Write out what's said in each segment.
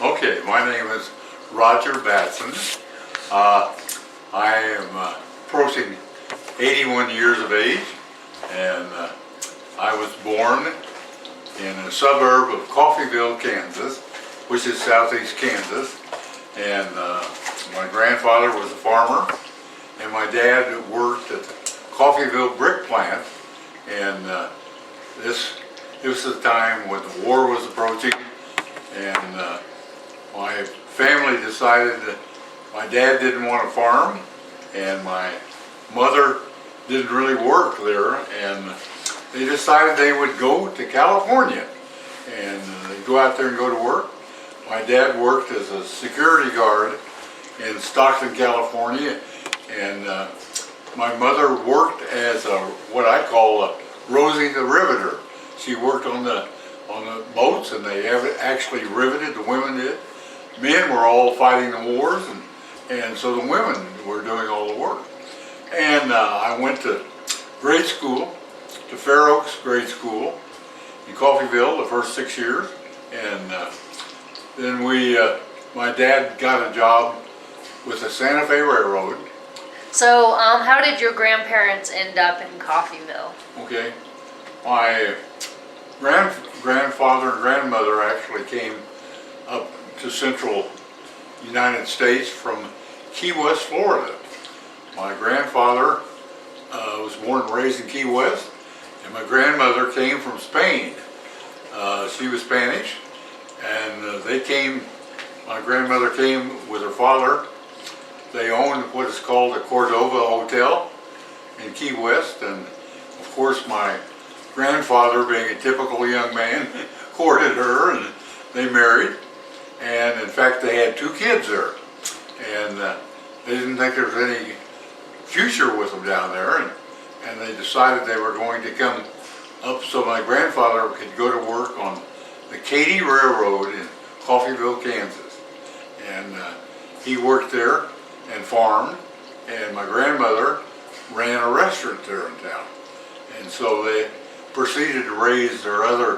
Okay, my name is Roger Batson. I am approaching 81 years of age, and I was born in a suburb of Coffeyville, Kansas, which is southeast Kansas. And my grandfather was a farmer, and my dad worked at the Coffeyville brick plant. And this was the time when the war was approaching, and my family decided that my dad didn't want to farm, and my mother didn't really work there, and they decided they would go to California, and they'd go out there and go to work. My dad worked as a security guard in Stockton, California, and my mother worked as what I call Rosie the Riveter. She worked on the boats, and they actually riveted, the women did. Men were all fighting the wars, and so the women were doing all the work. And I went to grade school, to Fair Oaks Grade School in Coffeyville the first 6 years, and then my dad got a job with the Santa Fe Railroad. So, how did your grandparents end up in Coffeyville? Okay, my grandfather and grandmother actually came up to central United States from Key West, Florida. My grandfather was born and raised in Key West, and my grandmother came from Spain. She was Spanish, and my grandmother came with her father. They owned what is called the Cordova Hotel in Key West, and of course my grandfather, being a typical young man, courted her, and they married. And in fact, they had 2 kids there, and they didn't think there was any future with them down there, and they decided they were going to come up so my grandfather could go to work on the Katy Railroad in Coffeyville, Kansas. And he worked there and farmed, and my grandmother ran a restaurant there in town. And so they proceeded to raise their other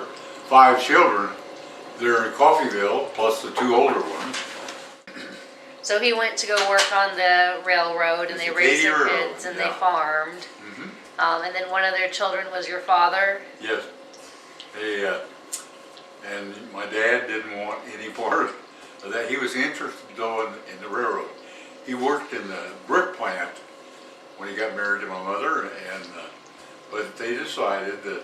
5 children there in Coffeyville, plus the 2 older ones. So he went to go work on the railroad, and they raised their kids, and they farmed. Mm-hmm. And then one of their children was your father? Yes. And my dad didn't want any part of that. He was interested, though, in the railroad. He worked in the brick plant when he got married to my mother, and but they decided that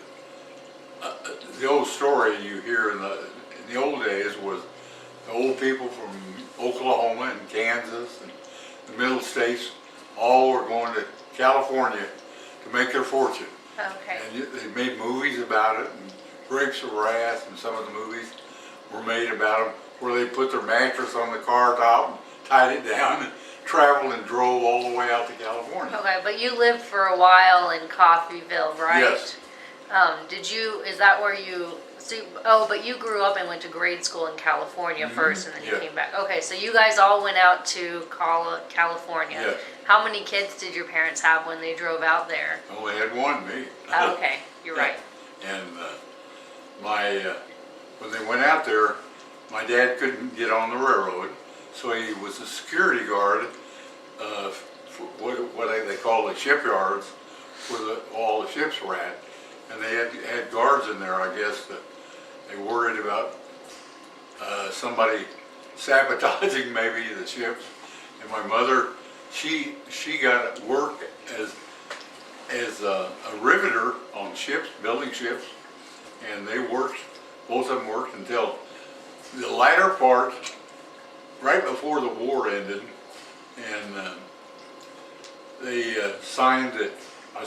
the old story you hear in the old days was the old people from Oklahoma and Kansas and the middle states all were going to California to make their fortune. Okay. And they made movies about it, and Grapes of Wrath, and some of the movies were made about them, where they put their mattress on the car top and tied it down and traveled and drove all the way out to California. Okay, but you lived for a while in Coffeyville, right? Yes. Is that where you, but you grew up and went to grade school in California first, and then you came back. Okay, so you guys all went out to California. Yes. How many kids did your parents have when they drove out there? I only had one, me. Okay, you're right. And when they went out there, my dad couldn't get on the railroad, so he was a security guard for what they call the shipyards, where all the ships were at. And they had guards in there, I guess, that they worried about somebody sabotaging maybe the ships. And my mother, she got work as a riveter on ships, building ships, and both of them worked until the latter part, right before the war ended, and they signed it. I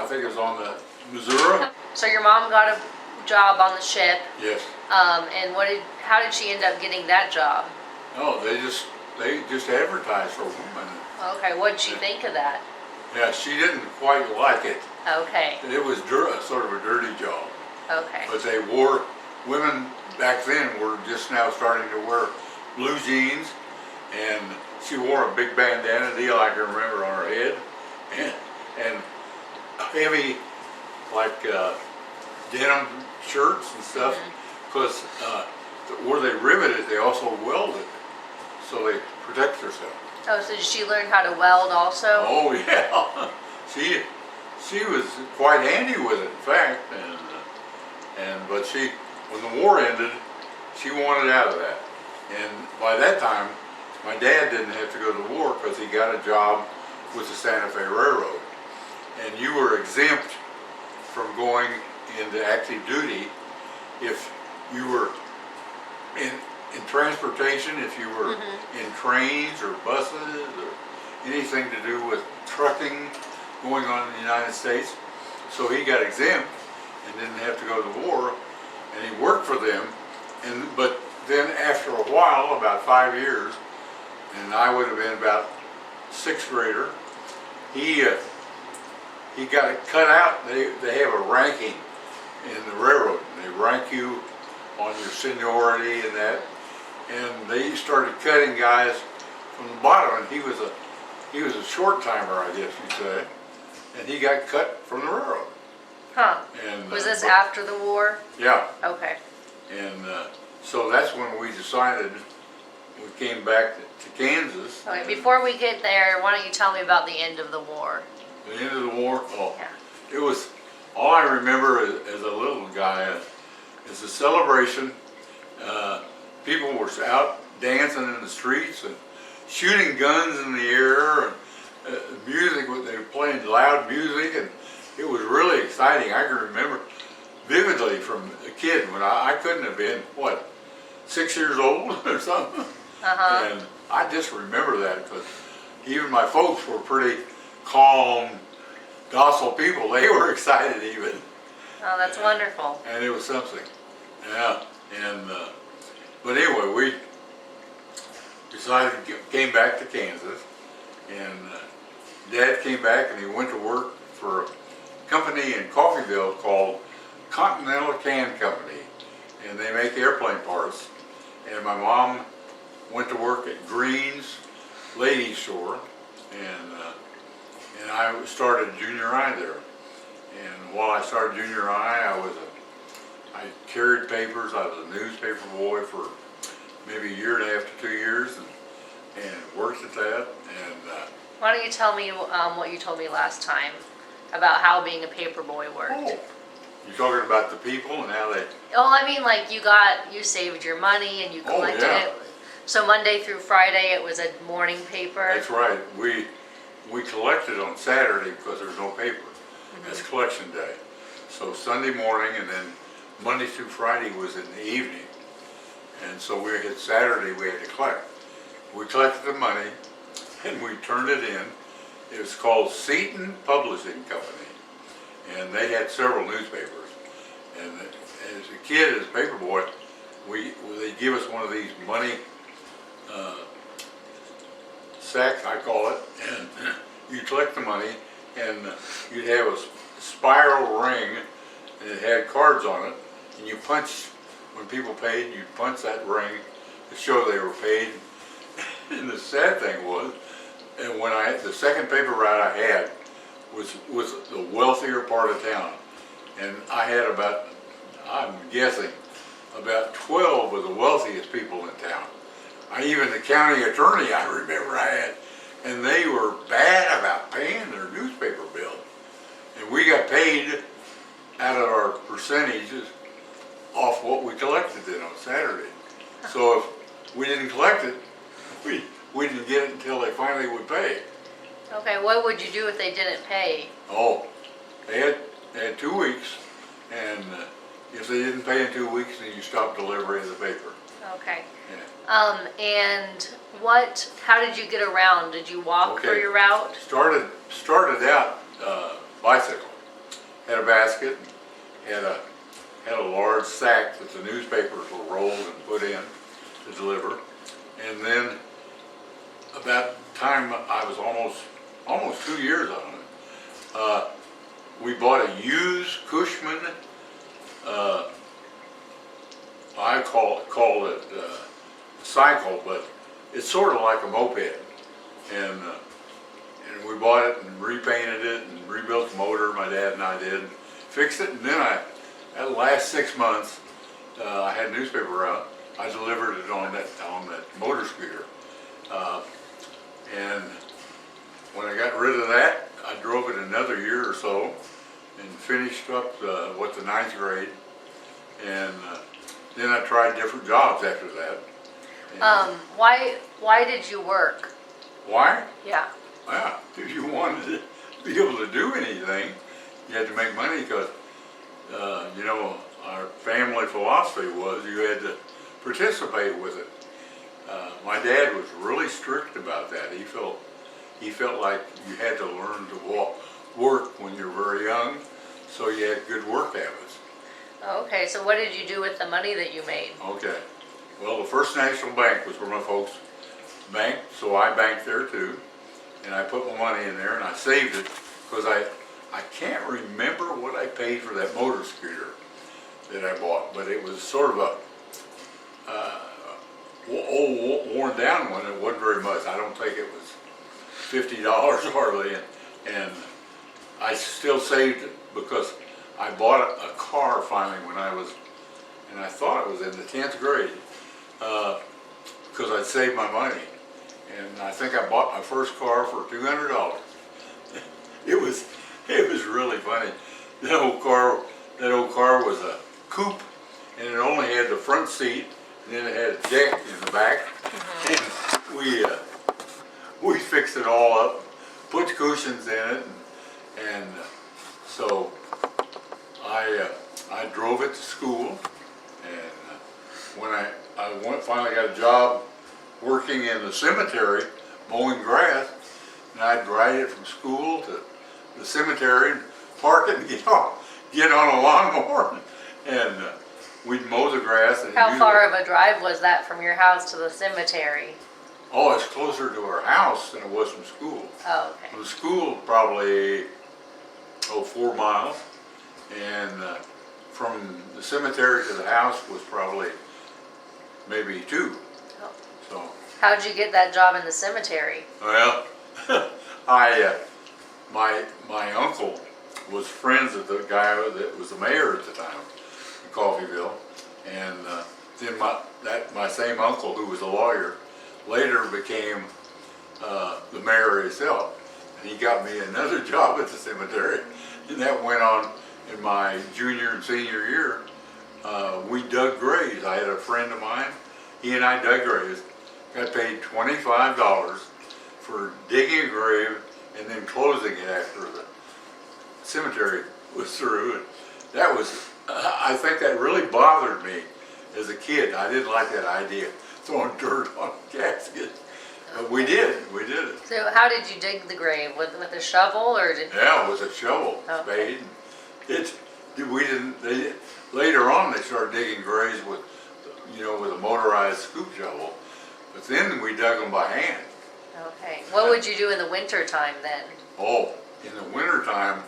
think it was on the Missouri. So your mom got a job on the ship. Yes. And how did she end up getting that job? No, they just advertised for a woman. Okay, what did she think of that? Yeah, she didn't quite like it. Okay. It was sort of a dirty job. Okay. But women back then were just now starting to wear blue jeans, and she wore a big bandana deal I can remember on her head, and heavy like denim shirts and stuff, because where they rivet it, they also weld it, so they protect themselves. Oh, so did she learn how to weld also? Oh yeah, she was quite handy with it, in fact, but when the war ended, she wanted out of that, and by that time, my dad didn't have to go to the war because he got a job with the Santa Fe Railroad, and you were exempt from going into active duty if you were in transportation, if you were in trains or buses or anything to do with trucking going on in the United States. So he got exempt and didn't have to go to the war, and he worked for them. But then after a while, about 5 years, and I would have been about 6th grader, he got it cut out. They have a ranking in the railroad, and they rank you on your seniority and that. And they started cutting guys from the bottom, and he was a short timer, I guess you'd say, and he got cut from the railroad. Huh. And was this after the war? Yeah. Okay. And so that's when we decided we came back to Kansas. Okay, before we get there, why don't you tell me about the end of the war? The end of the war, Yeah. it was, all I remember as a little guy is a celebration. People were out dancing in the streets and shooting guns in the air, and music, they were playing loud music, and it was really exciting. I can remember vividly from a kid when I couldn't have been, 6 years old or something. And I just remember that because even my folks were pretty calm, docile people. They were excited even. Oh, that's wonderful. And it was something. Yeah. And but anyway, we decided came back to Kansas, and Dad came back and he went to work for a company in Coffeyville called Continental Can Company, and they make airplane parts. And my mom went to work at Green's Ladies Store, and I started junior high there. And while I started junior high, I carried papers. I was a newspaper boy for maybe a year and a half to 2 years, and worked at that. And why don't you tell me what you told me last time about how being a paper boy worked? oh, you're talking about the people and how they. Oh, I mean, like you saved your money and you collected it. So Monday through Friday, it was a morning paper. That's right. We collected on Saturday because there's no paper. That's collection day. So Sunday morning, and then Monday through Friday was in the evening. And so we had Saturday we had to collect. We collected the money and we turned it in. It was called Seton Publishing Company, and they had several newspapers. And as a kid, as a paper boy, they give us one of these money sacks, I call it, and you collect the money, and you'd have a spiral ring, and it had cards on it, and you punch, when people paid, you'd punch that ring to show they were paid. And the sad thing was, and the second paper route I had was the wealthier part of town, and I had about, I'm guessing, about 12 of the wealthiest people in town. Even the county attorney I remember I had, and they were bad about paying their newspaper bill. And we got paid out of our percentages off what we collected then on Saturday. So if we didn't collect it, we didn't get it until they finally would pay. Okay, what would you do if they didn't pay? Oh, they had 2 weeks, and if they didn't pay in 2 weeks, then you stopped delivery of the paper. Okay. Yeah. And how did you get around? Did you walk for your route? Started out bicycle. Had a basket, had a large sack that the newspapers were rolled and put in to deliver. And then about the time I was almost 2 years on it, we bought a used Cushman, I call it cycle, but it's sort of like a moped. And we bought it and repainted it and rebuilt the motor, my dad and I did, fixed it, and then that last 6 months, I had a newspaper route, I delivered it on that motor scooter. And when I got rid of that, I drove it another year or so and finished up the 9th grade. And then I tried different jobs after that. And Why did you work? why? Yeah. Well, if you wanted to be able to do anything, you had to make money because, you know, our family philosophy was you had to participate with it. My dad was really strict about that. He felt like you had to learn to work when you were very young, so you had good work habits. Okay, so what did you do with the money that you made? Okay. Well, the First National Bank was where my folks banked, so I banked there too. And I put my money in there and I saved it because I can't remember what I paid for that motor scooter that I bought, but it was sort of a old, worn down one. It wasn't very much. I don't think it was $50 hardly, and I still saved it because I bought a car finally when I was, and I thought it was in the 10th grade, because I'd saved my money. And I think I bought my first car for $200. It was really funny. That old car was a coupe, and it only had the front seat, and then it had a deck in the back. And we fixed it all up, put cushions in it, and so I drove it to school. And when I finally got a job working in the cemetery, mowing grass, and I'd ride it from school to the cemetery and park it and get on a lawnmower, and we'd mow the grass. And How far of a drive was that from your house to the cemetery? Oh, it's closer to our house than it was from school. Oh, okay. From school, probably 4 miles, and from the cemetery to the house was probably maybe 2. Oh. So. How'd you get that job in the cemetery? Well, my uncle was friends with the guy that was the mayor at the time in Coffeyville, and then my same uncle, who was a lawyer, later became the mayor himself, and he got me another job at the cemetery, and that went on in my junior and senior year. We dug graves. I had a friend of mine. He and I dug graves. Got paid $25 for digging a grave and then closing it after the cemetery was through. And that was, I think that really bothered me as a kid. I didn't like that idea, throwing dirt on a casket. But we did it. So how did you dig the grave? With a shovel or did? Yeah, it was a shovel, Okay. spade. Later on they started digging graves with a motorized scoop shovel. But then we dug them by hand. Okay. What would you do in the winter time then? Oh, in the winter time,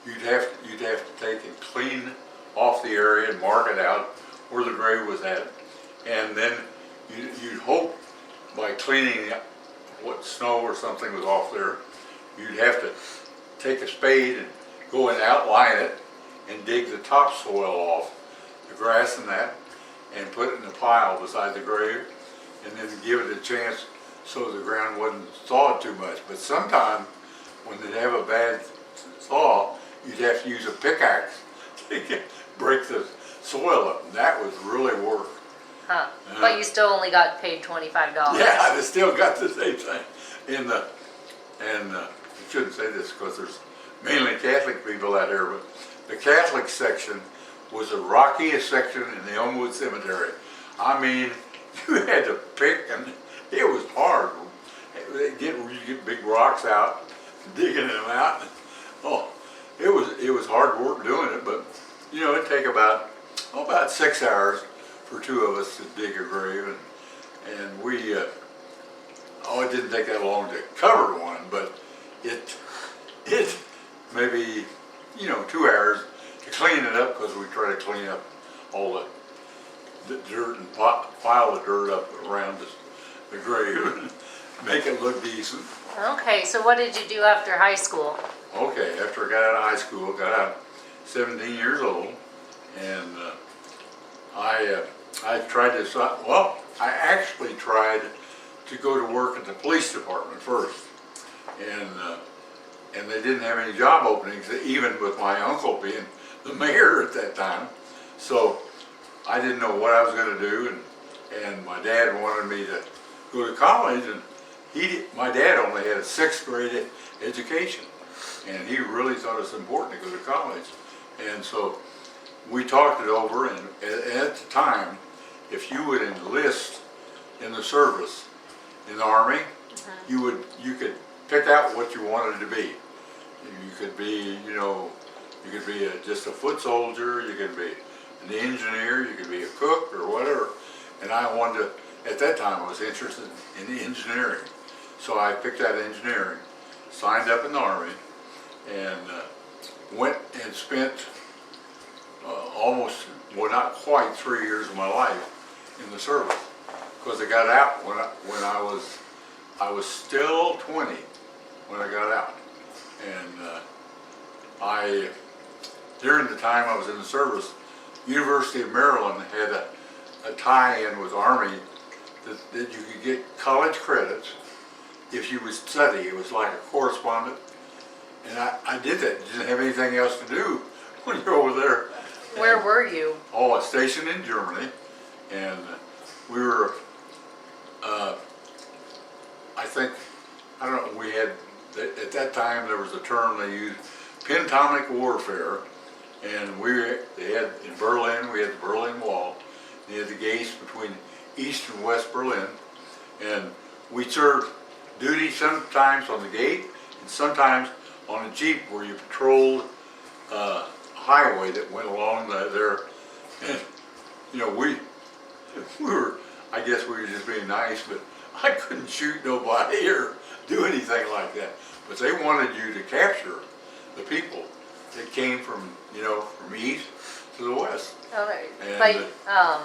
you'd have to take and clean off the area and mark it out where the grave was at, and then you'd hope by cleaning what snow or something was off there, you'd have to take a spade and go and outline it and dig the topsoil off, the grass and that, and put it in a pile beside the grave, and then give it a chance so the ground wasn't thawed too much. But sometimes when they'd have a bad thaw, you'd have to use a pickaxe to break the soil up. And that was really work. Huh. But you still only got paid $25. Yeah, I still got the same thing. I shouldn't say this because there's mainly Catholic people out here, but the Catholic section was the rockiest section in the Elmwood Cemetery. I mean, you had to pick, and it was hard. You get big rocks out, digging them out. Oh, it was hard work doing it, but it'd take about 6 hours for 2 of us to dig a grave, and we it didn't take that long to cover one, but it maybe 2 hours to clean it up, because we try to clean up all the dirt and pile the dirt up around the grave and make it look decent. Okay, so what did you do after high school? Okay, after I got out of high school, got out 17 years old, and I I tried this, well, I actually tried to go to work at the police department first. And they didn't have any job openings, even with my uncle being the mayor at that time. So I didn't know what I was gonna do, and my dad wanted me to go to college, and my dad only had a 6th grade education, and he really thought it was important to go to college. And so we talked it over, and at the time, if you would enlist in the service, in the Army, you could pick out what you wanted to be. You could be, you could be just a foot soldier, you could be an engineer, you could be a cook or whatever. And I wanted to, at that time I was interested in engineering. So I picked out engineering, signed up in the Army, and went and spent almost, well, not quite 3 years of my life in the service. Because I got out when I was still 20 when I got out. And during the time I was in the service, University of Maryland had a tie-in with Army that you could get college credits if you would study. It was like a correspondent. And I did that. Didn't have anything else to do when you're over there. Where were you? Oh, a station in Germany. And we were, I don't know, we had, at that time there was a term they used, pentomic warfare. And they had, in Berlin, we had the Berlin Wall. They had the gates between East and West Berlin. And we served duty sometimes on the gate and sometimes on a Jeep where you patrolled a highway that went along there. And, we were, I guess we were just being nice, but I couldn't shoot nobody or do anything like that. But they wanted you to capture the people that came from east to the west. Okay, And,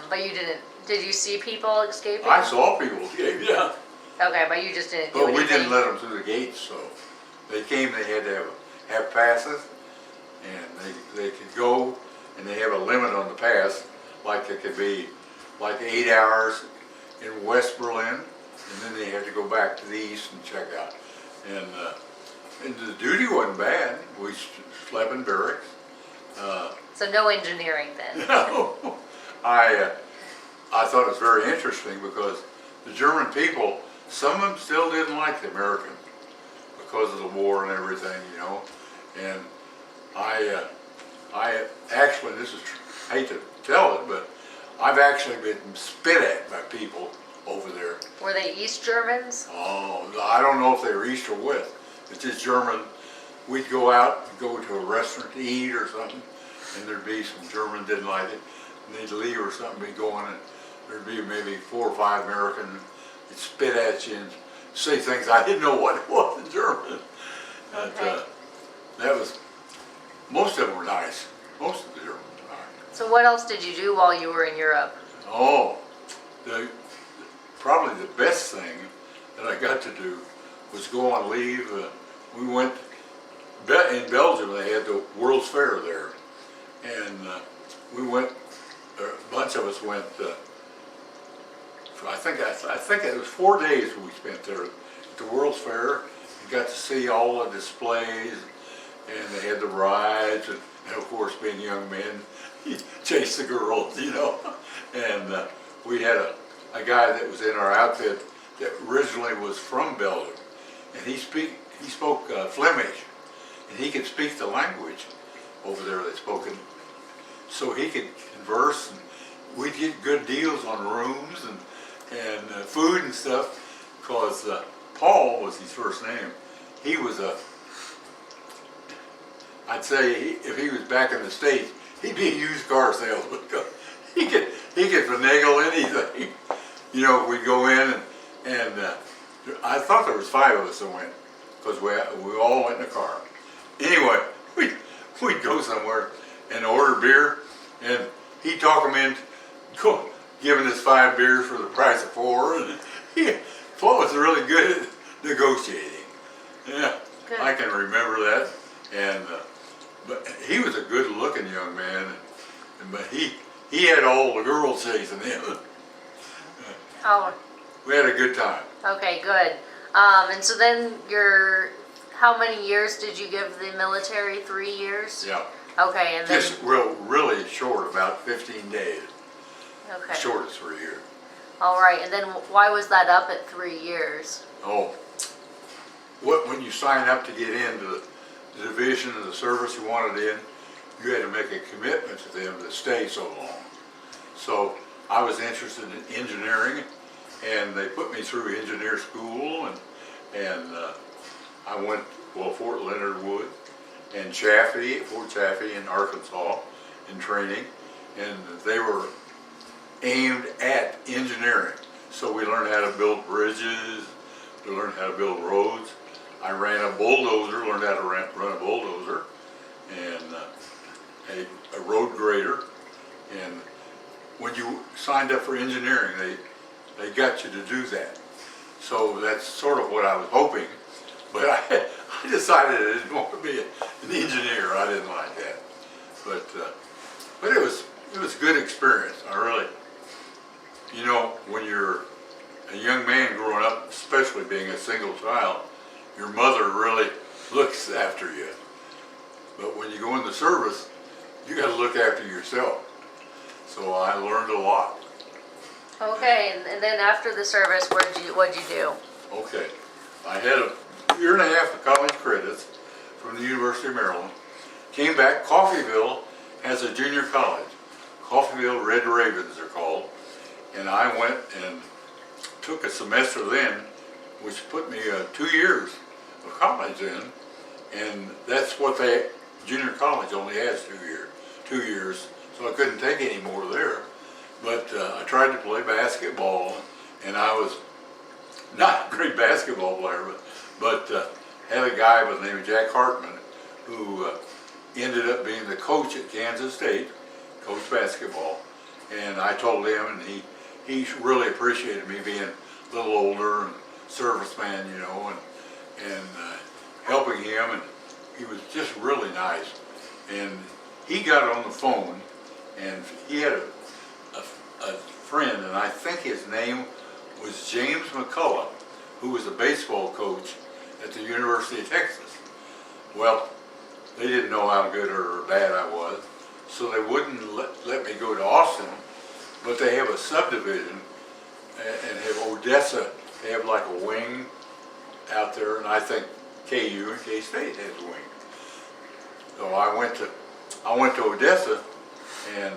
but you didn't. Did you see people escaping? I saw people escape, yeah. Okay, but you just didn't do But anything. we didn't let them through the gates, so they came, they had to have passes, and they could go, and they have a limit on the pass, like it could be like 8 hours in West Berlin, and then they had to go back to the east and check out. And the duty wasn't bad. We slept in barracks. So no engineering then. No, I thought it was very interesting because the German people, some of them still didn't like the Americans because of the war and everything, And I actually, I hate to tell it, but I've actually been spit at by people over there. Were they East Germans? Oh, I don't know if they were East or West. It's just German. We'd go out and go to a restaurant to eat or something, and there'd be some German didn't like it, and they'd leave or something, be going, and there'd be maybe 4 or 5 Americans that spit at you and say things I didn't know what it was in German. Okay. That was, most of them were nice. Most of the Germans were nice. So what else did you do while you were in Europe? Oh, probably the best thing that I got to do was go on leave. We went, in Belgium they had the World's Fair there. And we went, a bunch of us went, I think it was 4 days we spent there at the World's Fair. We got to see all the displays, and they had the rides, and of course being young men, you chase the girls, And we had a guy that was in our outfit that originally was from Belgium, and he spoke Flemish, and he could speak the language over there they spoke in, so he could converse, and we'd get good deals on rooms and food and stuff, because Paul was his first name. He was I'd say if he was back in the States, he'd be a used car salesman. He could finagle anything. We'd go in and I thought there was 5 of us that went, because we all went in a car. Anyway, we'd go somewhere and order beer, and he'd talk them into giving us 5 beers for the price of 4. And Paul was really good at negotiating. Yeah, Good. I can remember that. And but he was a good-looking young man, but he he had all the girls chasing him. Oh, We had a good time. okay, good. And so then how many years did you give the military? 3 years? Yeah. Okay, and then, Just really short, about 15 days. okay. Shortest 3 years. All right, and then why was that up at 3 years? Oh, when you sign up to get into the division of the service you wanted in, you had to make a commitment to them to stay so long. So I was interested in engineering, and they put me through engineer school, and I went, Fort Leonard Wood and Fort Chaffee in Arkansas in training, and they were aimed at engineering. So we learned how to build bridges, we learned how to build roads. I ran a bulldozer, learned how to run a bulldozer, and a road grader. And when you signed up for engineering, they got you to do that. So that's sort of what I was hoping, but I decided I didn't want to be an engineer. I didn't like that. But it was a good experience. When you're a young man growing up, especially being a single child, your mother really looks after you. But when you go in the service, you got to look after yourself. So I learned a lot. Okay, and then after the service, what'd you do? Okay, I had a year and a half of college credits from the University of Maryland. Came back. Coffeyville has a junior college. Coffeyville Red Ravens are called. And I went and took a semester then, which put me 2 years of college in. And that's what junior college only has 2 years. So I couldn't take any more there. But I tried to play basketball, and I was not a great basketball player, but had a guy by the name of Jack Hartman who ended up being the coach at Kansas State, coached basketball. And I told him, and he really appreciated me being a little older and serviceman, and helping him, and he was just really nice. And he got on the phone, and he had a friend, and I think his name was James McCullough, who was a baseball coach at the University of Texas. Well, they didn't know how good or bad I was, so they wouldn't let me go to Austin, but they have a subdivision and have Odessa. They have like a wing out there, and I think KU and K-State has a wing. So I went to Odessa and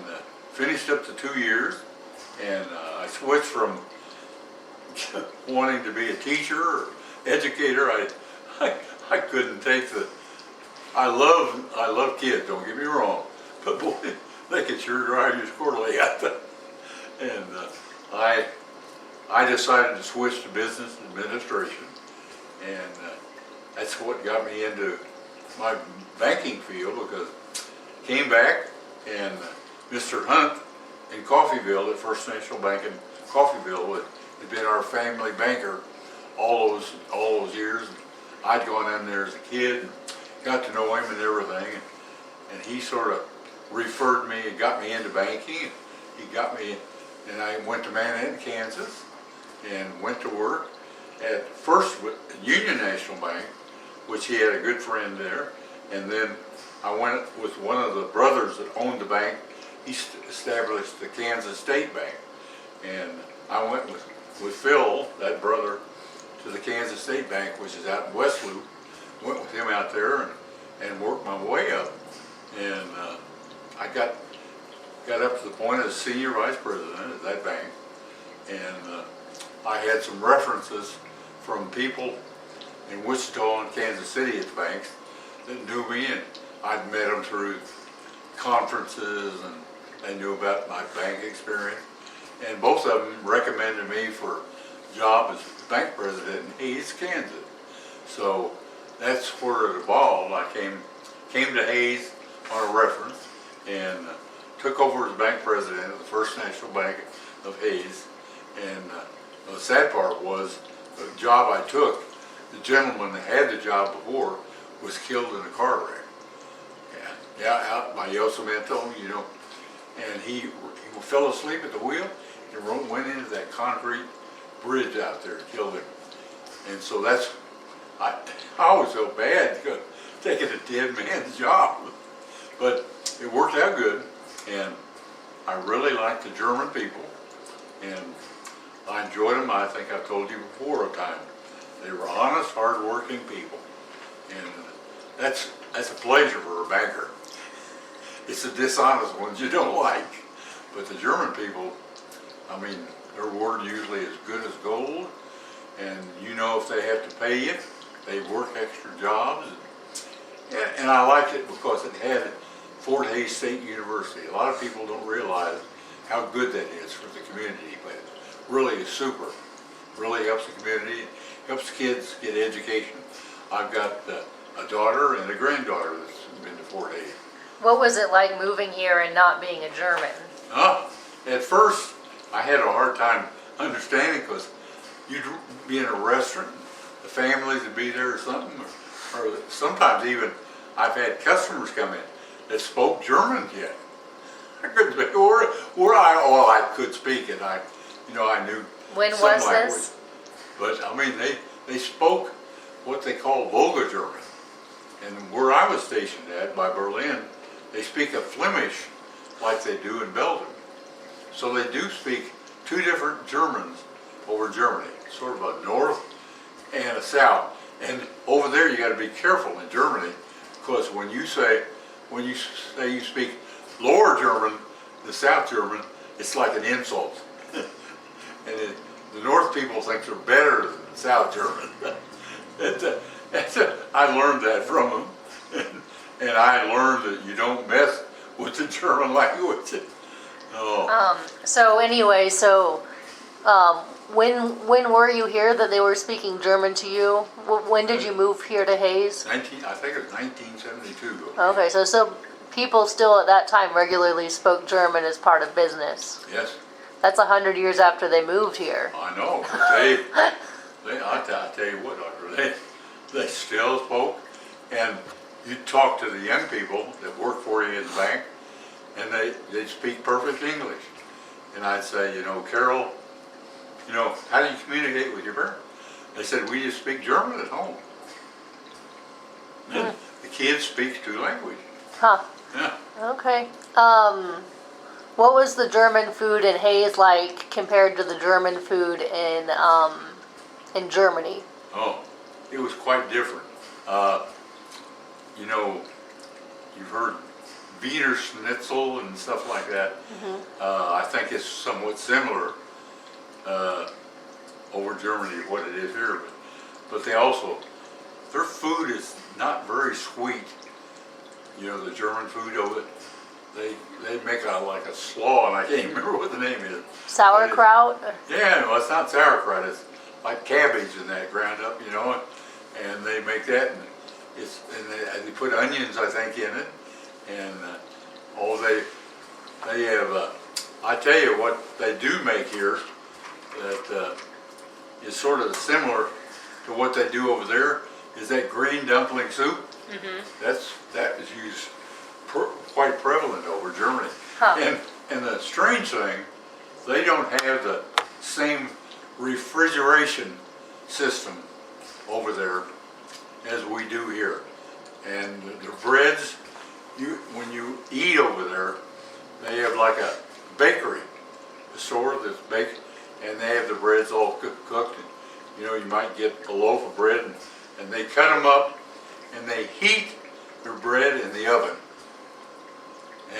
finished up the 2 years, and I switched from wanting to be a teacher or educator. I couldn't take I love kids, don't get me wrong, but boy, they could sure drive you squirrely out there. And I decided to switch to business administration, and that's what got me into my banking field, because came back, and Mr. Hunt in Coffeyville at First National Bank in Coffeyville had been our family banker all those years. I'd gone in there as a kid and got to know him and everything, and he sort of referred me and got me into banking. He got me, and I went to Manhattan, Kansas, and went to work at first with Union National Bank, which he had a good friend there, and then I went with one of the brothers that owned the bank. He established the Kansas State Bank, and I went with Phil, that brother, to the Kansas State Bank, which is out in West Loop. Went with him out there and worked my way up, and I got up to the point of senior vice president at that bank, and I had some references from people in Wichita and Kansas City at the banks that knew me, and I'd met them through conferences, and they knew about my bank experience, and both of them recommended me for a job as bank president in Hays, Kansas. So that's where it evolved. I came to Hays on a reference, and took over as bank president of the First National Bank of Hays. And the sad part was the job I took, the gentleman that had the job before was killed in a car wreck. Yeah, out by Yosemite, and he fell asleep at the wheel and went into that concrete bridge out there and killed him. And so I always felt bad taking a dead man's job, but it worked out good, and I really liked the German people, and I enjoyed them. I think I've told you before a time. They were honest, hard-working people, and that's a pleasure for a banker. It's the dishonest ones you don't like, but the German people, I mean, their word usually is good as gold, and you know if they have to pay you, they work extra jobs. And I liked it because it had Fort Hays State University. A lot of people don't realize how good that is for the community, but it really is super. Really helps the community, helps kids get education. I've got a daughter and a granddaughter that's been to Fort Hays. What was it like moving here and not being a German? At first, I had a hard time understanding because you'd be in a restaurant, the families would be there or something, or sometimes even I've had customers come in that spoke German yet. I couldn't speak, I could speak it. I knew When some was language. this? But I mean, they spoke what they call Volga German. And where I was stationed at, by Berlin, they speak a Flemish like they do in Belgium. So they do speak two different Germans over Germany, sort of a north and a south. And over there you got to be careful in Germany, because when you say you speak lower German, the South German, it's like an insult. And the North people think they're better than South German. I learned that from them, and I learned that you don't mess with the German language. Oh. So anyway, when were you here that they were speaking German to you? When did you move here to Hayes? I think it was 1972. Okay, so people still at that time regularly spoke German as part of business. Yes. That's 100 years after they moved here. I know, but I tell you what, Doctor, they still spoke, and you talk to the young people that work for you in the bank, and they speak perfect English. And I'd say, Carol, how do you communicate with your parents? They said, we just speak German at home. And the kids speak two languages. Huh. Yeah. Okay. What was the German food in Hayes like compared to the German food in Germany? Oh, it was quite different. You've heard Wiener Schnitzel and stuff like that. Mm-hmm. I think it's somewhat similar over Germany to what it is here, but their food is not very sweet. The German food over it, they make like a slaw, and I can't remember what the name is. Sauerkraut? Yeah, well, it's not sauerkraut. It's like cabbage and that ground up, and they make that, and they put onions, I think, in it, and they have. I tell you what they do make here that is sort of similar to what they do over there is that green dumpling soup. Mm-hmm. That is used quite prevalent over Germany. Huh. And the strange thing, they don't have the same refrigeration system over there as we do here. And the breads, when you eat over there, they have like a bakery, a store that's baked, and they have the breads all cooked. And, you might get a loaf of bread, and they cut them up, and they heat their bread in the oven.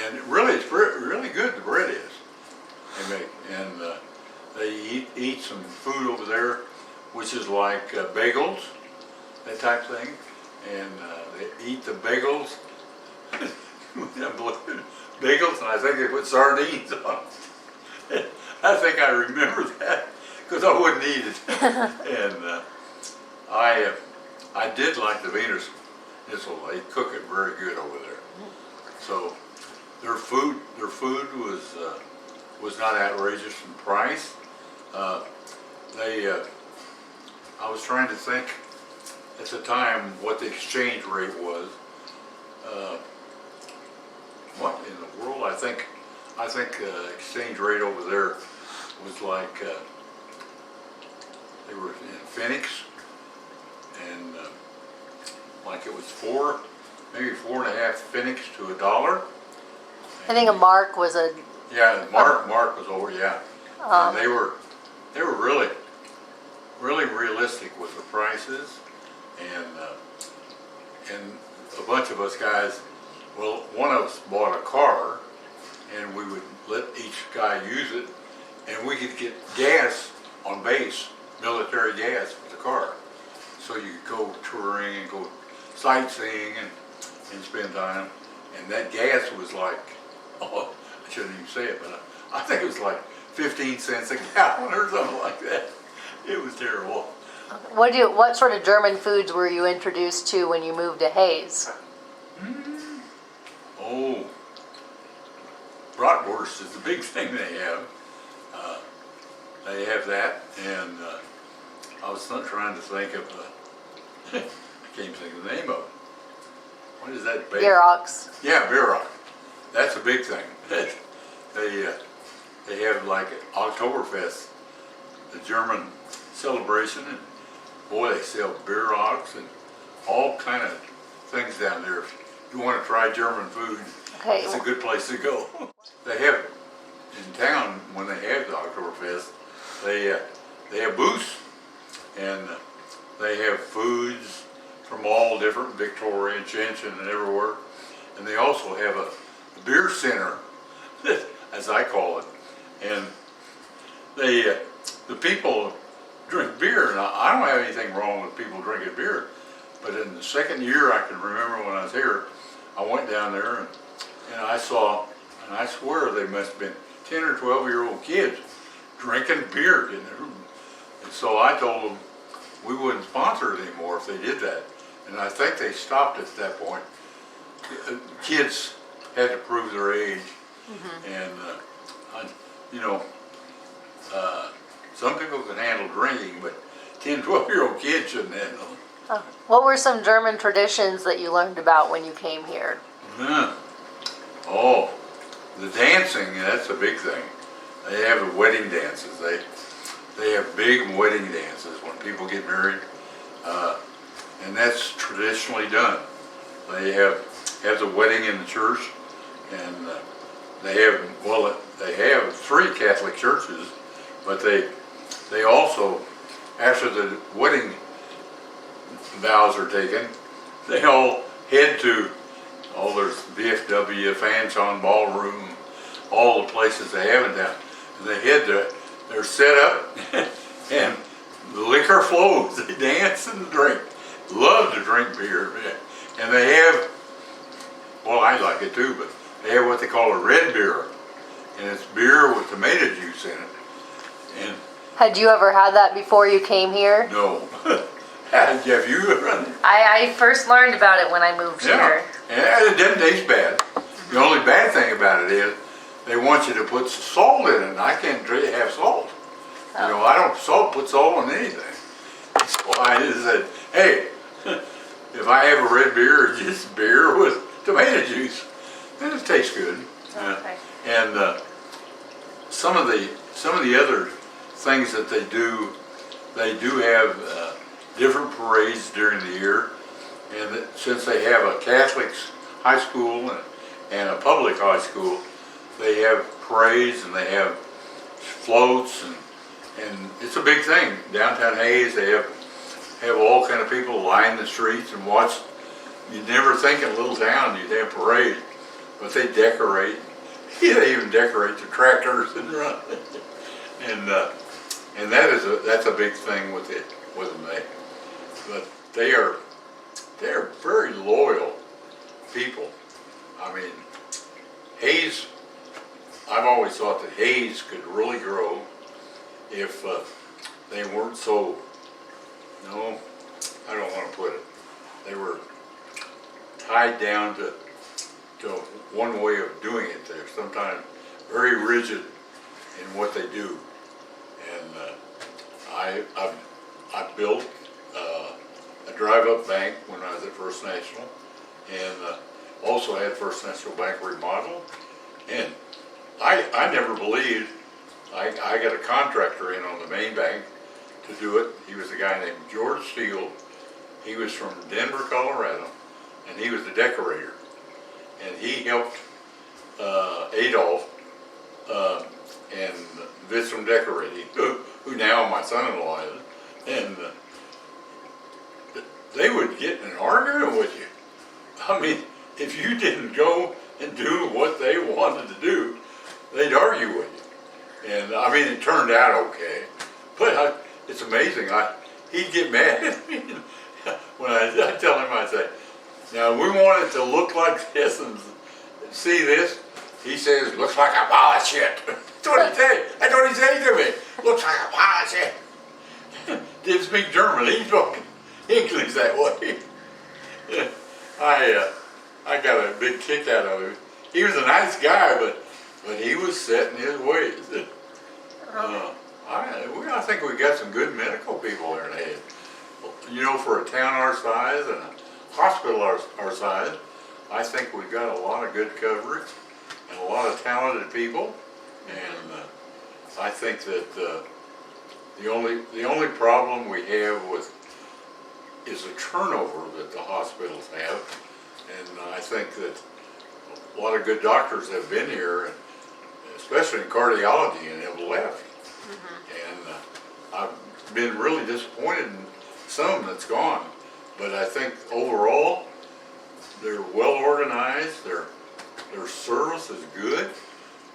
And really, it's really good, the bread is. They make, and they eat some food over there, which is like bagels, that type of thing. And they eat the bagels, bagels, and I think they put sardines on it. I think I remember that, because I wouldn't eat it. And I did like the Wiener Schnitzel. They cook it very good over there. So their food was not outrageous in price. I was trying to think at the time what the exchange rate was. What in the world? I think I think exchange rate over there was like, they were in Phoenix, and like it was maybe 4.5 Phoenix to $1. I think a mark was a. Yeah, Mark was over, yeah. And they were really, really realistic with the prices, and a bunch of us guys, well, one of us bought a car, and we would let each guy use it, and we could get gas on base, military gas with the car. So you could go touring and go sightseeing and spend time, and that gas was like, oh, I shouldn't even say it, but I think it was like 15 cents a gallon or something like that. It was terrible. What sort of German foods were you introduced to when you moved to Hayes? Oh, bratwurst is the big thing they have. They have that, and I was not trying to think of, I can't think of the name of it. What is that? Bierox. Yeah, Bierox. That's a big thing. They have like Oktoberfest, the German celebration, and boy, they sell Bierox and all kind of things down there. If you want to try German food, Okay. it's a good place to go. They have, in town, when they have the Oktoberfest, they have booths, and they have foods from all different, Victoria, Gentian, and everywhere. And they also have a beer center, as I call it, and the people drink beer, and I don't have anything wrong with people drinking beer, but in the second year I can remember when I was here, I went down there and I saw, and I swear they must have been 10 or 12-year-old kids drinking beer in there. And so I told them we wouldn't sponsor it anymore if they did that. And I think they stopped at that point. Kids had to prove their age, and some people can handle drinking, but 10, 12-year-old kids shouldn't handle it. What were some German traditions that you learned about when you came here? Oh, the dancing, that's a big thing. They have the wedding dances. They have big wedding dances when people get married, and that's traditionally done. They have the wedding in the church, and they have 3 Catholic churches, but they also, after the wedding vows are taken, they all head to, there's VFW, Fanchon Ballroom, all the places they have in town. And they head to, they're set up, and the liquor flows. They dance and drink. Love to drink beer. And they have, well, I like it too, but they have what they call a red beer. And it's beer with tomato juice in it. And Had you ever had that before you came here? no. Have you ever? I first learned about it when I moved Yeah. here. And it doesn't taste bad. The only bad thing about it is they want you to put salt in it, and I can't have salt. You know, I don't put salt on anything. So I just said, hey, if I have a red beer, it's just beer with tomato juice. And it tastes good. Okay. And some of the other things that they do have different parades during the year. And since they have a Catholic high school and a public high school, they have parades and they have floats, and it's a big thing. Downtown Hayes, they have all kind of people line the streets and watch. You'd never think in a little town you'd have parade, but they decorate. They even decorate the tractors and run. And that's a big thing with them. But they are very loyal people. I mean, Hayes, I've always thought that Hayes could really grow if they weren't so, no, I don't want to put it, they were tied down to one way of doing it. They're sometimes very rigid in what they do. And I built a drive-up bank when I was at First National, and also had First National Bank remodeled, and I never believed, I got a contractor in on the main bank to do it. He was a guy named George Steele. He was from Denver, Colorado, and he was a decorator. And he helped Adolph and Batson Decorating, who now my son-in-law is, and they would get in an argument with you. I mean, if you didn't go and do what they wanted to do, they'd argue with you. And I mean, it turned out okay, but it's amazing. He'd get mad at me when I tell him, I say, now we want it to look like this and see this. He says, looks like a pile of shit. That's what he said. That's what he said to me. Looks like a pile of shit. Didn't speak German. He spoke English that way. I got a big kick out of him. He was a nice guy, but he was set in his ways. I think we got some good medical people there in Hayes. You know, for a town our size and a hospital our size, I think we've got a lot of good coverage and a lot of talented people. And I think that the only problem we have is the turnover that the hospitals have. And I think that a lot of good doctors have been here, especially in cardiology, and have left. And I've been really disappointed in some that's gone. But I think overall, they're well organized, their service is good.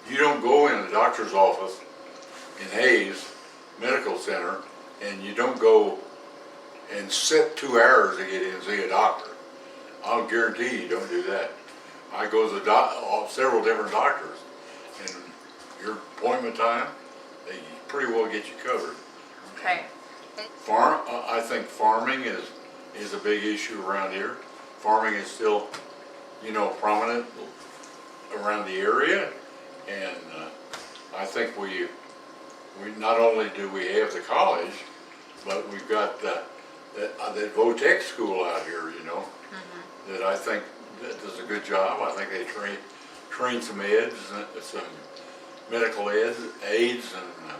You don't go in a doctor's office in Hayes Medical Center and you don't go and sit 2 hours to get in and see a doctor. I'll guarantee you don't do that. I go to several different doctors, and your appointment time, they pretty well get you covered. Okay. I think farming is a big issue around here. Farming is still, prominent around the area, and I think we not only do we have the college, but we've got the Votech school out here, that I think that does a good job. I think they train some some medical aides, and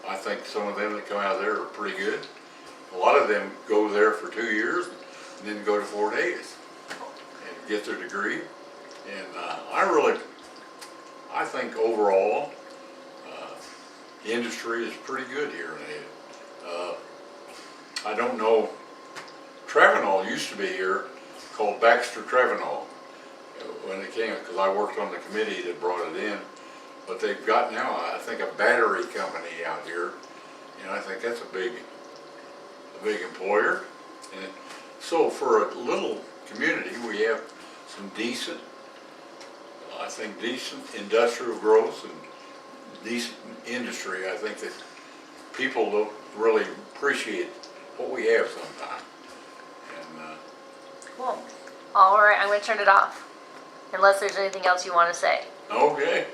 I think some of them that come out of there are pretty good. A lot of them go there for 2 years and then go to Fort Hays and get their degree. And I think overall, the industry is pretty good here in Ada. I don't know, Travenol used to be here, called Baxter Travenol, when it came, because I worked on the committee that brought it in. But they've got now, I think, a battery company out here, and I think that's a big employer. And so for a little community, we have some decent industrial growth and decent industry. I think that people don't really appreciate what we have sometimes. And Cool. All right, I'm going to turn it off. Unless there's anything else you want to say. okay.